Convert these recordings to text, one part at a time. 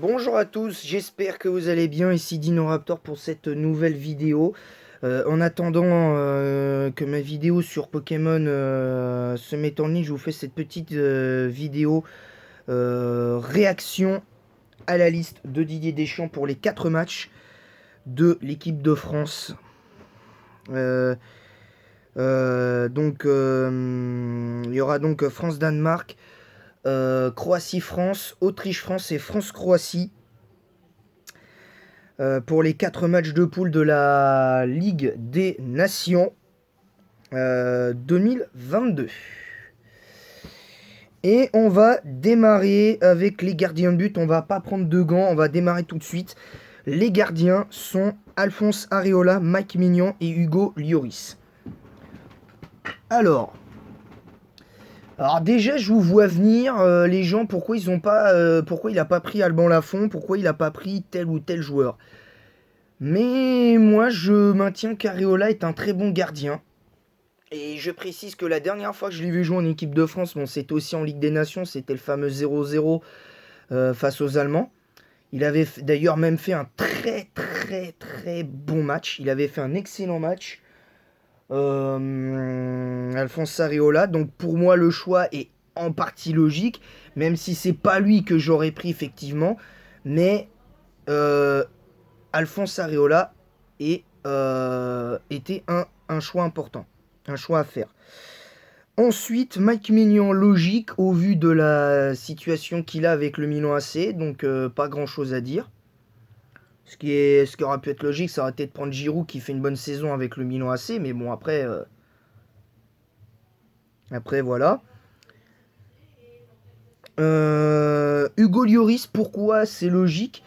Bonjour à tous, j'espère que vous allez bien, ici Dino Raptor pour cette nouvelle vidéo. En attendant que ma vidéo sur Pokémon se mette en ligne, je vous fais cette petite vidéo réaction à la liste de Didier Deschamps pour les 4 matchs de l'équipe de France. Il y aura donc France-Danemark, Croatie-France, Autriche-France et France-Croatie. Pour les 4 matchs de poule de la Ligue des Nations 2022. Et on va démarrer avec les gardiens de but. On va pas prendre de gants, on va démarrer tout de suite. Les gardiens sont Alphonse Areola, Mike Maignan et Hugo Lloris. Alors déjà, je vous vois venir les gens. Pourquoi il n'a pas pris Alban Lafont, pourquoi il n'a pas pris tel ou tel joueur. Mais moi, je maintiens qu'Areola est un très bon gardien. Et je précise que la dernière fois que je l'ai vu jouer en équipe de France, bon, c'était aussi en Ligue des Nations, c'était le fameux 0-0 face aux Allemands. Il avait d'ailleurs même fait un très bon match. Il avait fait un excellent match. Alphonse Areola. Donc pour moi, le choix est en partie logique, même si c'est pas lui que j'aurais pris effectivement. Mais Alphonse Areola était un choix important, un choix à faire. Ensuite, Mike Maignan, logique au vu de la situation qu'il a avec le Milan AC, donc pas grand chose à dire. Ce qui aurait pu être logique, ça aurait été de prendre Giroud qui fait une bonne saison avec le Milan AC, mais bon, après voilà. Hugo Lloris, pourquoi c'est logique?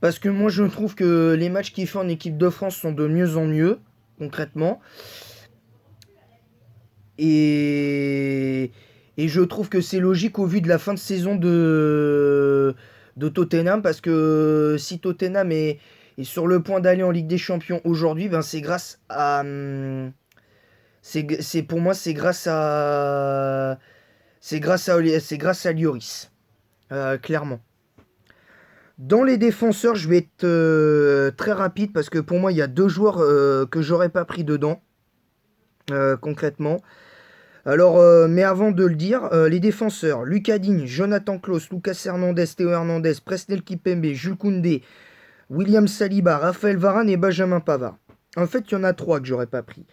Parce que moi je trouve que les matchs qu'il fait en équipe de France sont de mieux en mieux, concrètement. Et je trouve que c'est logique au vu de la fin de saison de Tottenham, parce que si Tottenham est sur le point d'aller en Ligue des Champions aujourd'hui, ben c'est grâce à... pour moi, c'est grâce à... C'est grâce à Lloris, clairement. Dans les défenseurs, je vais être très rapide, parce que pour moi, il y a deux joueurs que j'aurais pas pris dedans, concrètement. Alors, mais avant de le dire, les défenseurs, Lucas Digne, Jonathan Klaus, Lucas Hernandez, Théo Hernandez, Presnel Kipembe, Jules Koundé, William Saliba, Raphaël Varane et Benjamin Pavard. En fait, il y en a trois que j'aurais pas pris.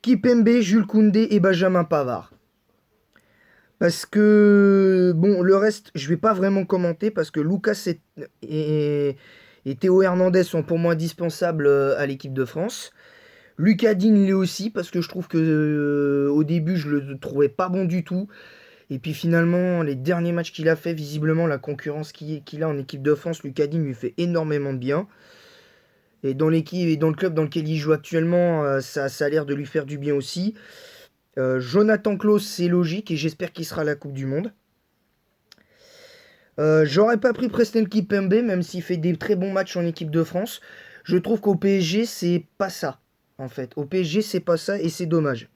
Kipembe, Jules Koundé et Benjamin Pavard. Parce que, bon, le reste, je vais pas vraiment commenter, parce que Lucas et Théo Hernandez sont pour moi indispensables à l'équipe de France. Lucas Digne l'est aussi, parce que je trouve que au début je le trouvais pas bon du tout. Et puis finalement, les derniers matchs qu'il a fait, visiblement la concurrence qu'il a en équipe de France, Lucas Digne lui fait énormément de bien. Et dans l'équipe et dans le club dans lequel il joue actuellement, ça a l'air de lui faire du bien aussi. Jonathan Klaus, c'est logique et j'espère qu'il sera à la Coupe du Monde. J'aurais pas pris Presnel Kipembe, même s'il fait des très bons matchs en équipe de France. Je trouve qu'au PSG, c'est pas ça. En fait, au PSG, c'est pas ça et c'est dommage.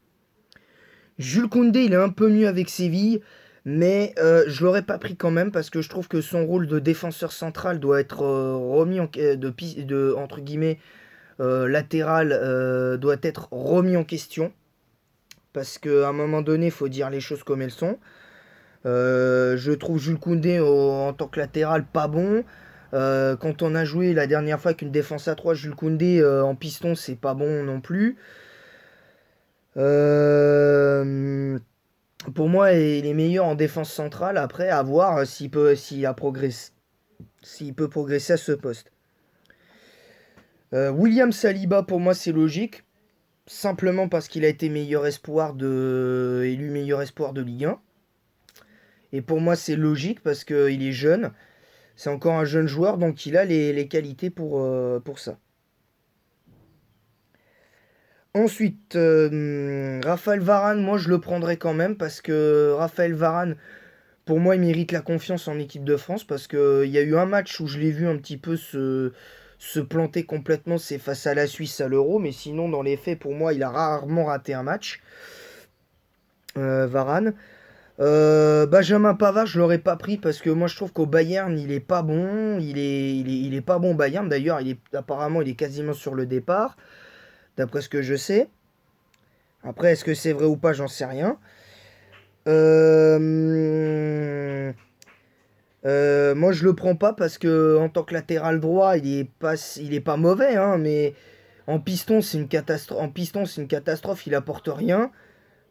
Jules Koundé, il est un peu mieux avec Séville, mais je l'aurais pas pris quand même, parce que je trouve que son rôle de défenseur central doit être remis entre guillemets latéral, doit être remis en question, parce qu'à un moment donné, il faut dire les choses comme elles sont. Je trouve Jules Koundé en tant que latéral pas bon. Quand on a joué la dernière fois avec une défense à 3, Jules Koundé en piston, c'est pas bon non plus. Pour moi, il est meilleur en défense centrale. Après, à voir s'il peut progresser à ce poste. William Saliba, pour moi, c'est logique. Simplement parce qu'il a été élu meilleur espoir de Ligue 1. Et pour moi, c'est logique parce qu'il est jeune. C'est encore un jeune joueur, donc il a les qualités pour ça. Ensuite, Raphaël Varane, moi je le prendrais quand même, parce que Raphaël Varane, pour moi, il mérite la confiance en équipe de France, parce qu'il y a eu un match où je l'ai vu un petit peu se planter complètement, c'est face à la Suisse à l'Euro, mais sinon, dans les faits, pour moi, il a rarement raté un match, Varane. Benjamin Pavard, je l'aurais pas pris parce que moi je trouve qu'au Bayern il est pas bon, il est pas bon au Bayern d'ailleurs, apparemment il est quasiment sur le départ, d'après ce que je sais. Après est-ce que c'est vrai ou pas, j'en sais rien. Euh, Moi je le prends pas parce que en tant que latéral droit il est pas mauvais hein, mais en piston c'est une catastrophe, il apporte rien,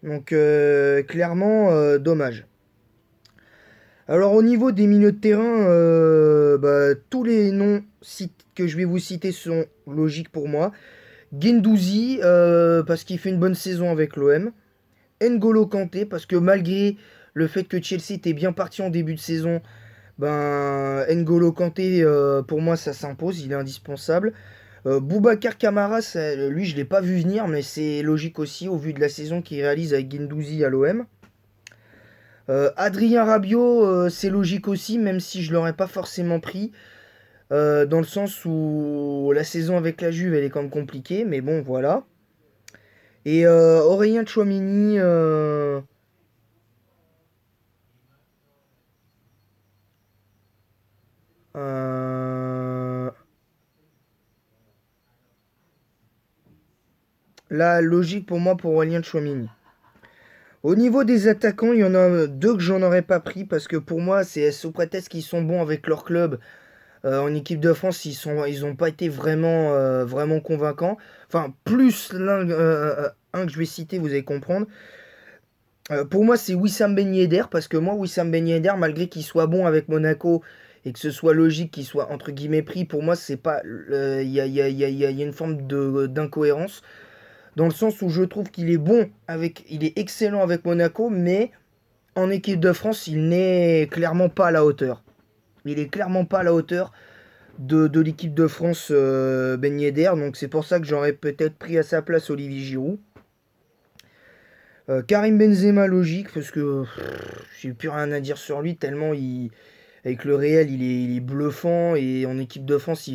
donc clairement dommage. Alors au niveau des milieux de terrain, tous les noms que je vais vous citer sont logiques pour moi. Guendouzi, parce qu'il fait une bonne saison avec l'OM. N'Golo Kanté, parce que malgré le fait que Chelsea était bien parti en début de saison, N'Golo Kanté, pour moi, ça s'impose, il est indispensable. Boubacar Kamara, lui, je ne l'ai pas vu venir, mais c'est logique aussi au vu de la saison qu'il réalise avec Guendouzi à l'OM. Adrien Rabiot, c'est logique aussi, même si je l'aurais pas forcément pris, dans le sens où la saison avec la Juve, elle est quand même compliquée, mais bon, voilà. Et Aurélien Tchouameni, euh, la logique pour moi pour Aurélien Tchouameni. Au niveau des attaquants, il y en a deux que j'en aurais pas pris parce que pour moi, c'est sous prétexte qu'ils sont bons avec leur club. En équipe de France, ils ont pas été vraiment convaincants. Enfin, plus un que je vais citer, vous allez comprendre. Pour moi, c'est Wissam Ben Yedder, parce que moi, Wissam Ben Yedder, malgré qu'il soit bon avec Monaco et que ce soit logique qu'il soit entre guillemets pris, pour moi, c'est pas. Il y a une forme d'incohérence dans le sens où je trouve qu'il est bon il est excellent avec Monaco, mais en équipe de France, il n'est clairement pas à la hauteur. Il est clairement pas à la hauteur de l'équipe de France Ben Yedder, donc c'est pour ça que j'aurais peut-être pris à sa place Olivier Giroud. Karim Benzema, logique, parce que j'ai plus rien à dire sur lui, tellement avec le Real, il est bluffant, et en équipe de France,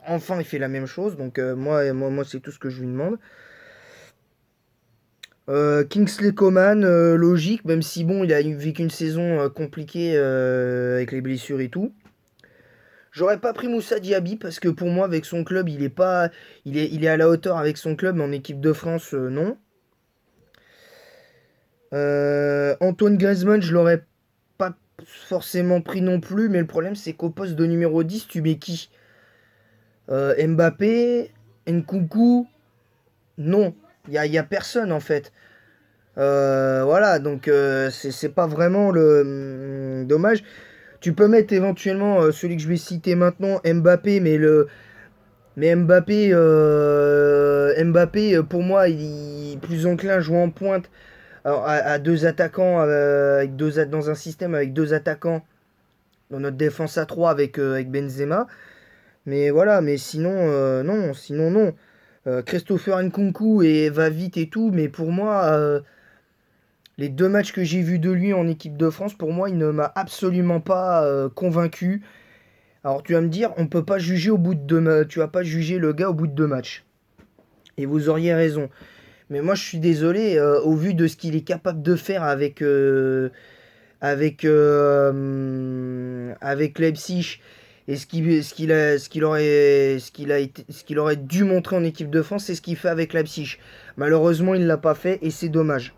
enfin, il fait la même chose, donc moi c'est tout ce que je lui demande. Kingsley Coman, logique, même si bon, il a vécu une saison compliquée avec les blessures et tout. J'aurais pas pris Moussa Diaby parce que pour moi, avec son club, il est pas, il est à la hauteur avec son club, mais en équipe de France, non. Antoine Griezmann, je l'aurais pas forcément pris non plus, mais le problème c'est qu'au poste de numéro 10, tu mets qui? Mbappé, Nkunku? Non, y a personne en fait. Voilà, donc c'est pas vraiment le dommage. Tu peux mettre éventuellement celui que je vais citer maintenant, Mbappé, Mbappé, pour moi, il est plus enclin à jouer en pointe. Alors, à deux attaquants, dans un système avec deux attaquants, dans notre défense à 3 avec Benzema. Mais voilà, mais sinon, non. Christopher Nkunku va vite et tout, mais pour moi, les deux matchs que j'ai vus de lui en équipe de France, pour moi, il ne m'a absolument pas convaincu. Alors tu vas me dire, on peut pas juger au bout de tu vas pas juger le gars au bout de deux matchs. Et vous auriez raison. Mais moi, je suis désolé, au vu de ce qu'il est capable de faire avec Leipzig et ce qu'il aurait dû montrer en équipe de France, c'est ce qu'il fait avec Leipzig. Malheureusement, il l'a pas fait et c'est dommage.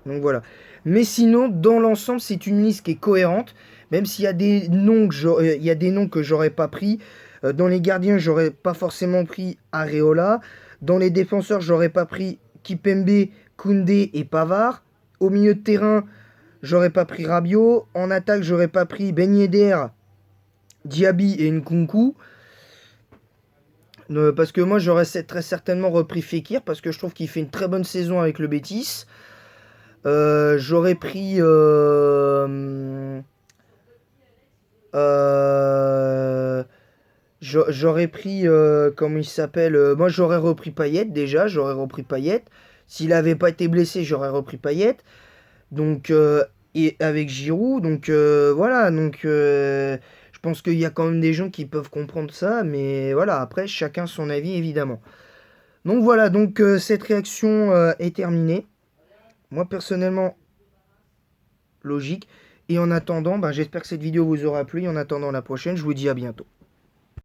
Donc voilà. Mais sinon, dans l'ensemble, c'est une liste qui est cohérente, même s'il y a des noms il y a des noms que j'aurais pas pris. Dans les gardiens, j'aurais pas forcément pris Areola. Dans les défenseurs, j'aurais pas pris Kipembe, Koundé et Pavard. Au milieu de terrain, j'aurais pas pris Rabiot. En attaque, j'aurais pas pris Ben Yedder, Diaby et Nkunku. Parce que moi, j'aurais très certainement repris Fekir, parce que je trouve qu'il fait une très bonne saison avec le Betis. J'aurais pris j'aurais pris comment il s'appelle, moi j'aurais repris Payet déjà, j'aurais repris Payet. S'il avait pas été blessé, j'aurais repris Payet. Donc et avec Giroud, donc voilà, donc je pense qu'il y a quand même des gens qui peuvent comprendre ça, mais voilà, après chacun son avis évidemment. Donc voilà, donc cette réaction est terminée. Moi personnellement, logique. Et en attendant, ben, j'espère que cette vidéo vous aura plu. En attendant la prochaine, je vous dis à bientôt.